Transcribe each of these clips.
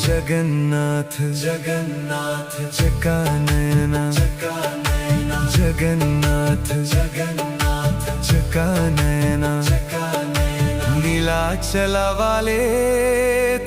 जगन्नाथ जगन्नाथ चकानयना चकानयना जगन्नाथ जगन्नाथ चकानयना चकानयना नीलाचला वाले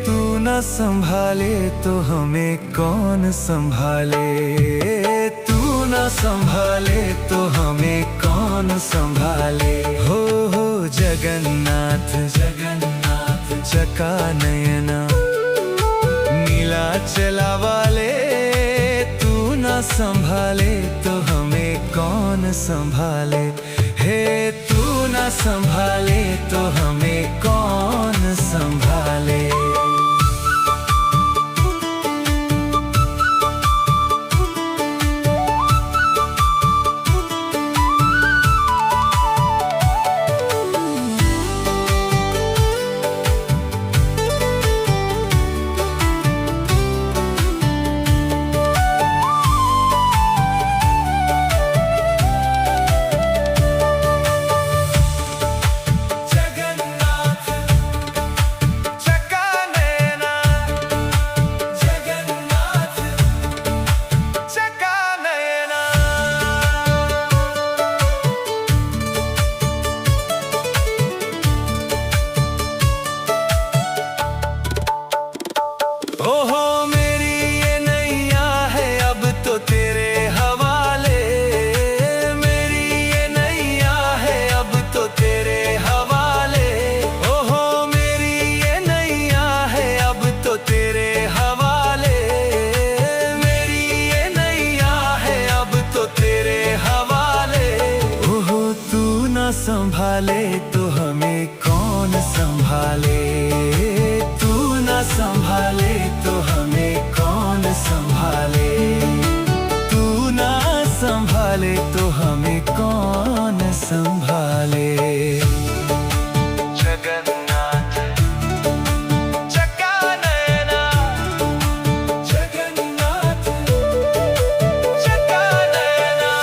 तू न संभाले तो हमें कौन संभाले। तू न संभाले तो हमें कौन संभाले। हो जगन्नाथ जगन्नाथ चकानयना नीलाचला वाले तू न संभाले तो हमें कौन संभाले। हे तू न संभाले तो हमें कौन संभाले। ओहो मेरी ये नैया है अब तो तेरे हवाले। मेरी ये नैया है अब तो तेरे हवाले। ओहो मेरी ये नैया है अब तो तेरे हवाले। मेरी ये नैया है अब तो तेरे हवाले। ओहो तू न संभाले तो हमें कौन संभाले। तू न संभाले तो हमें कौन संभाले। तू न संभाले तो हमें कौन संभाले। जगन्नाथ चकानयना जगन्नाथ चकानयना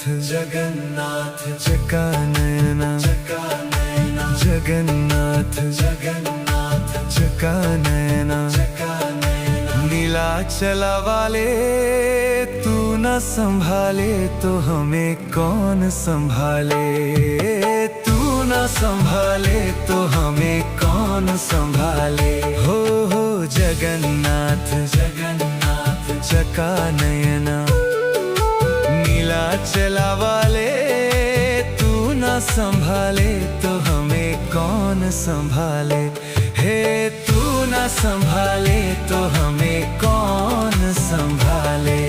जगन्नाथ चका नयना जगन्नाथ चका नयना नीलाचला वाले तू न संभाले तो हमें कौन संभाले, तू न संभाले तो हमें कौन संभाले। हो जगन्नाथ चका नयना नीलाचला वाले तू न संभाले तो हमें कौन संभाले। हे तू न संभाले तो हमें कौन संभाले।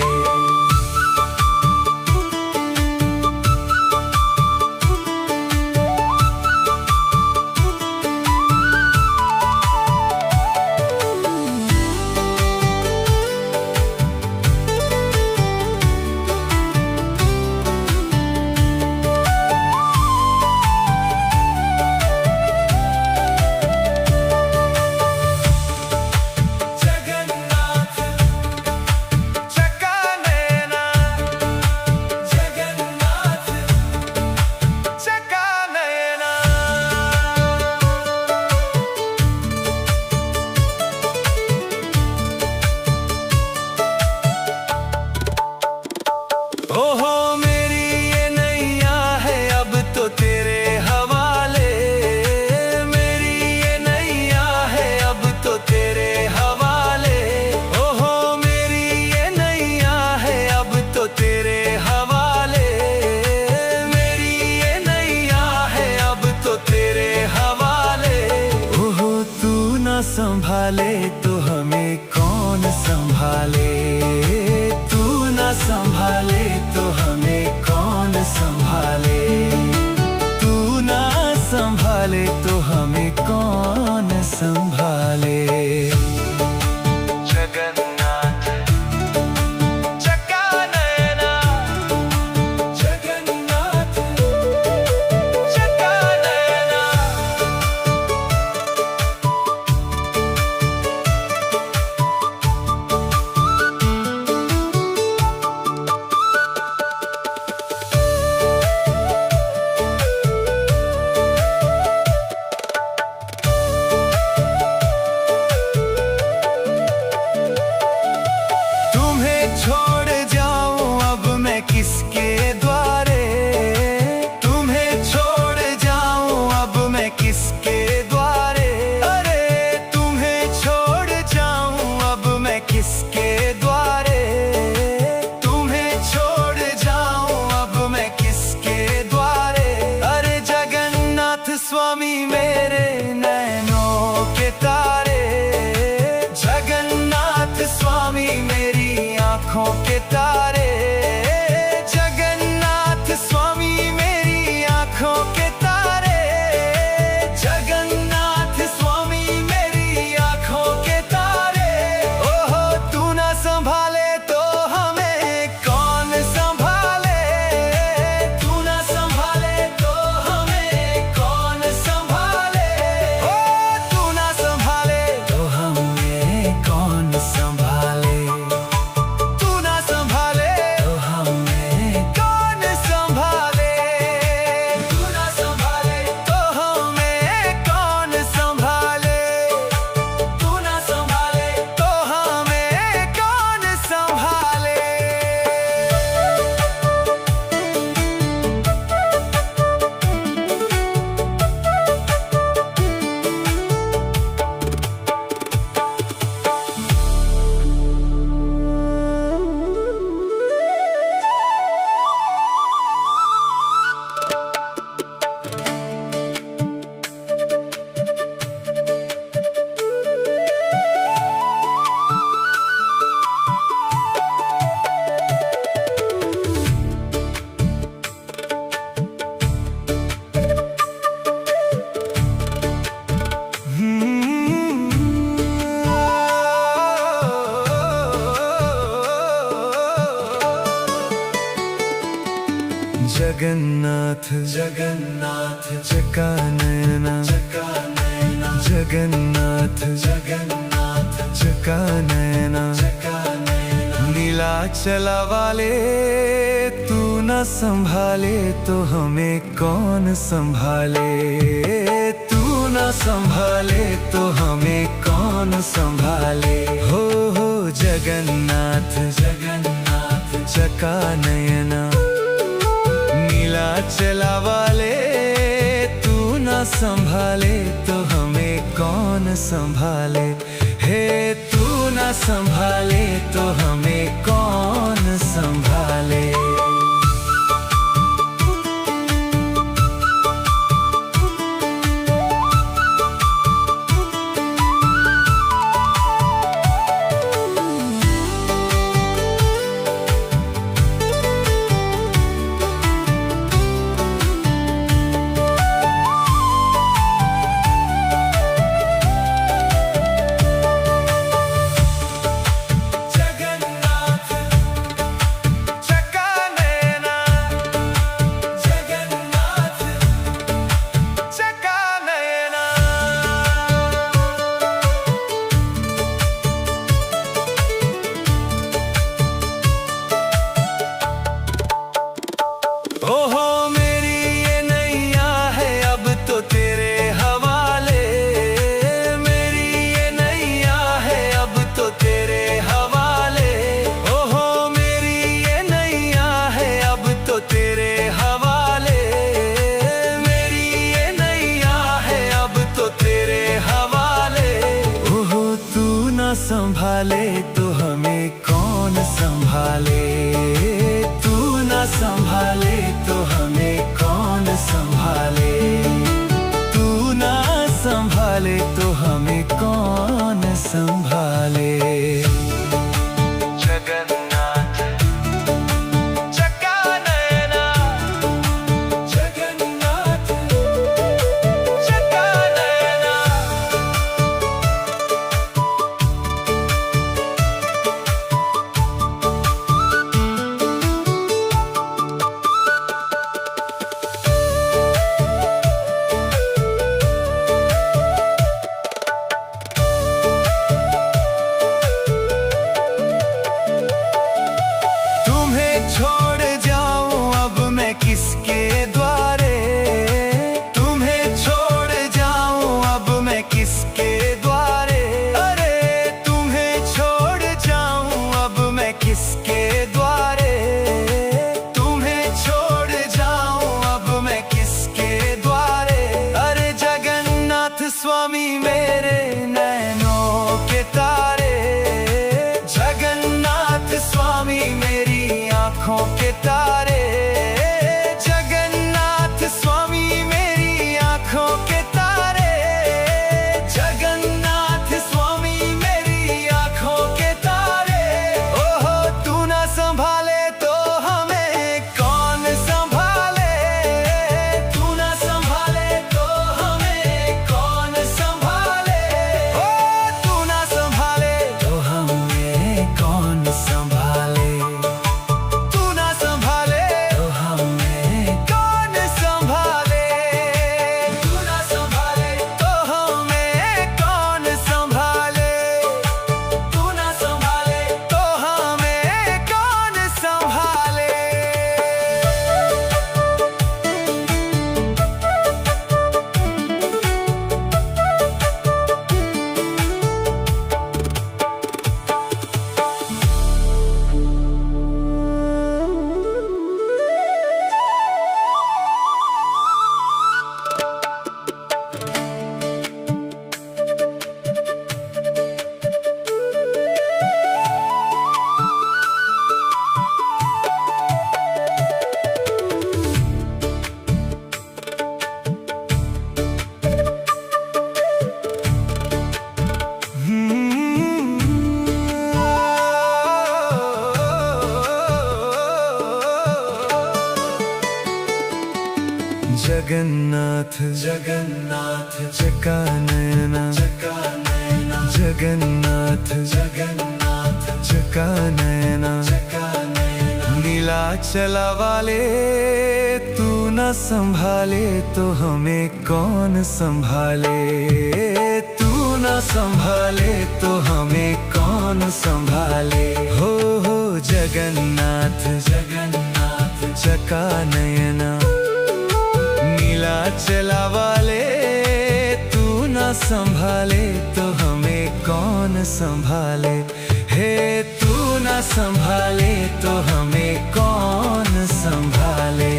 ओहो मेरी ये नैया है अब तो तेरे हवाले, मेरी ये नैया है अब तो तेरे हवाले। ओहो मेरी ये नैया है अब तो तेरे हवाले, मेरी ये नैया है अब तो तेरे हवाले। ओहो तू न संभाले तो हमें कौन संभाले, तू न संभाले तो हमें कौन संभाले, तू न संभाले तो हमें कौन संभाले। जगन्नाथ चका नयना जगन्नाथ चका नयना। छोड़ जाऊं अब मैं किसके द्वारे, तुम्हें छोड़ जाऊं अब मैं किसके द्वारे। अरे तुम्हें छोड़ जाऊं अब मैं किसके द्वारे, तुम्हें छोड़ जाऊं अब मैं किसके द्वारे। अरे जगन्नाथ स्वामी मेरे नैनों के तारे, जगन्नाथ स्वामी मेरी आँखों के तारे, जगन्नाथ स्वामी मेरी आँखों के तारे, जगन्नाथ स्वामी मेरी आँखों के तारे। ओहो तू ना संभाले तो हमें कौन संभाले, तू ना संभाले तो हमें कौन संभाले। ओ तू ना संभाले तो हमें कौन संभाले, जगन्नाथ चका नयना जगन्नाथ चका नयना नीलाचला वाले तू न संभाले तो हमें कौन संभाले, तू न संभाले तो हमें कौन संभाले। हो जगन्नाथ जगन्नाथ चका नयना नीलाचला वाले, तू न संभाले तो हमें कौन संभाले। हे तू न संभाले तो हमें कौन संभाले। ओहो मेरी ये नैया है अब तो तेरे हवाले, मेरी ये नैया है अब तो तेरे हवाले। ओहो मेरी ये नैया है अब तो तेरे हवाले, मेरी ये नैया है अब तो तेरे हवाले। ओहो तू न संभाले तो हमें कौन संभाले, तू न संभाले तो हमें कौन संभाले, तू न संभाले तो हमें कौन संभाले। जगन्नाथ चका नयना जगन्नाथ चका नयना। छोड़ जाऊं अब मैं किसके द्वारे, तुम्हें छोड़ जाऊं अब मैं किसके द्वारे। अरे तुम्हें छोड़ जाऊं अब मैं किसके द्वारे, तुम्हें छोड़ जाऊं अब मैं किसके द्वारे। अरे जगन्नाथ स्वामी मेरे नैनों के तारे, जगन्नाथ स्वामी मेरी आँखों के तारे, जगन्नाथ स्वामी मेरी आँखों के तारे, जगन्नाथ स्वामी मेरी आँखों के तारे। ओहो तू न संभाले तो हमें कौन संभाले, तू न संभाले तो हमें कौन संभाले। ओ तू न संभाले तो हमें कौन संभाले, जगन्नाथ जगन्नाथ चका नयना जगन्नाथ जगन्नाथ चका नयना नीलाचला वाले, तू न संभाले तो हमें कौन संभाले, तू न संभाले तो हमें कौन संभाले। हो जगन्नाथ जगन्नाथ चका नयना नीला चला वाले, तू ना संभाले तो हमें कौन संभाले। हे तू ना संभाले तो हमें कौन संभाले।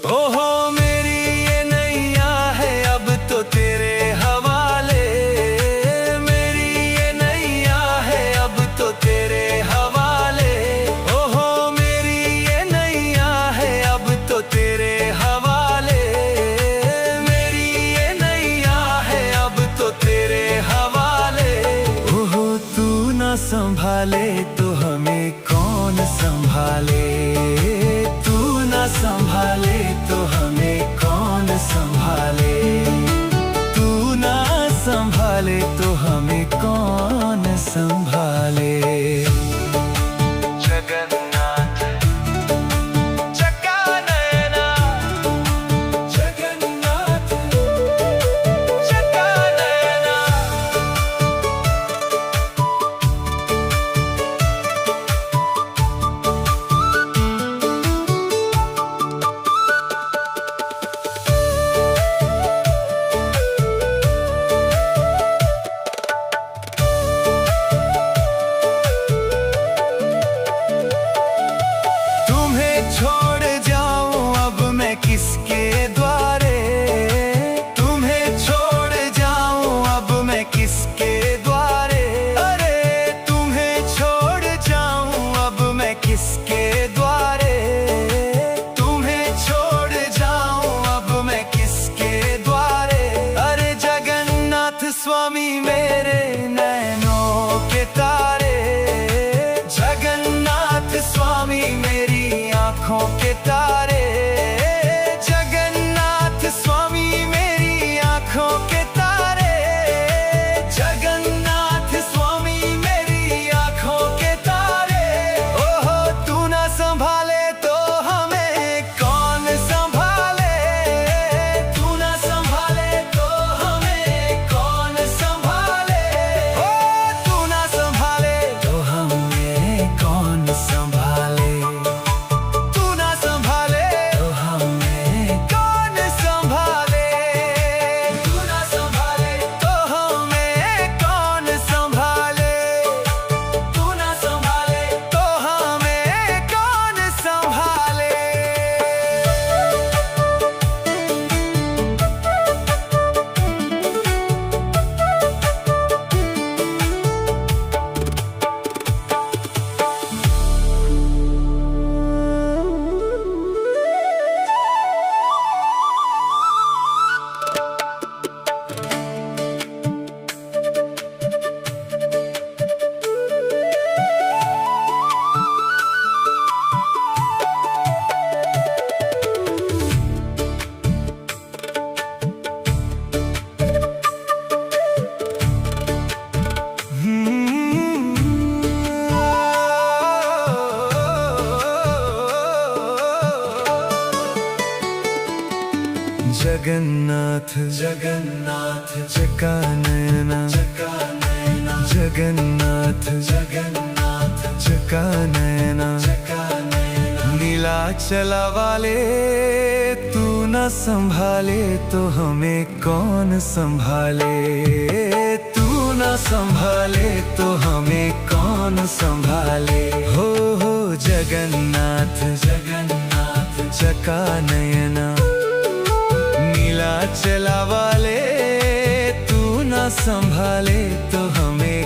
ओहो मेरी ये नैया है अब तो तेरे हवाले, मेरी ये नैया है अब तो तेरे हवाले। ओहो मेरी ये नैया है अब तो तेरे हवाले, मेरी ये नैया है अब तो तेरे हवाले। ओहो तू ना संभाले तो हमें कौन संभाले, तू ना संभाले तो हमें कौन संभाले, तू ना संभाले तो हमें कौन संभाले। जगन्नाथ चका नयना, जगन्नाथ चका नयना। छोड़ जाऊं अब मैं किसके द्वारे, तुम्हें छोड़ जाऊं अब मैं किसके द्वारे। अरे तुम्हें छोड़ जाऊं अब मैं किसके द्वारे, तुम्हें छोड़ जाऊं अब मैं किसके द्वारे। अरे जगन्नाथ स्वामी मेरे नैनों के तारे, जगन्नाथ स्वामी मेरी आँखों के तारे, जगन्नाथ स्वामी मेरी आँखों के तारे, जगन्नाथ स्वामी मेरी आँखों के तारे। ओहो तू ना संभाले तो हमें कौन संभाले, तू ना संभाले तो हमें कौन संभाले। ओ तू ना संभाले तो हमें कौन संभाले, जगन्नाथ जगन्नाथ चका नयना, चका नयना जगन्नाथ जगन्नाथ चका नयना, चका नयना नीला चला वाले, तू न संभाले तो हमें कौन संभाले, तू न संभाले तो हमें कौन संभाले। हो जगन्नाथ जगन्नाथ चका नयना नीला चला वाले, तू न संभाले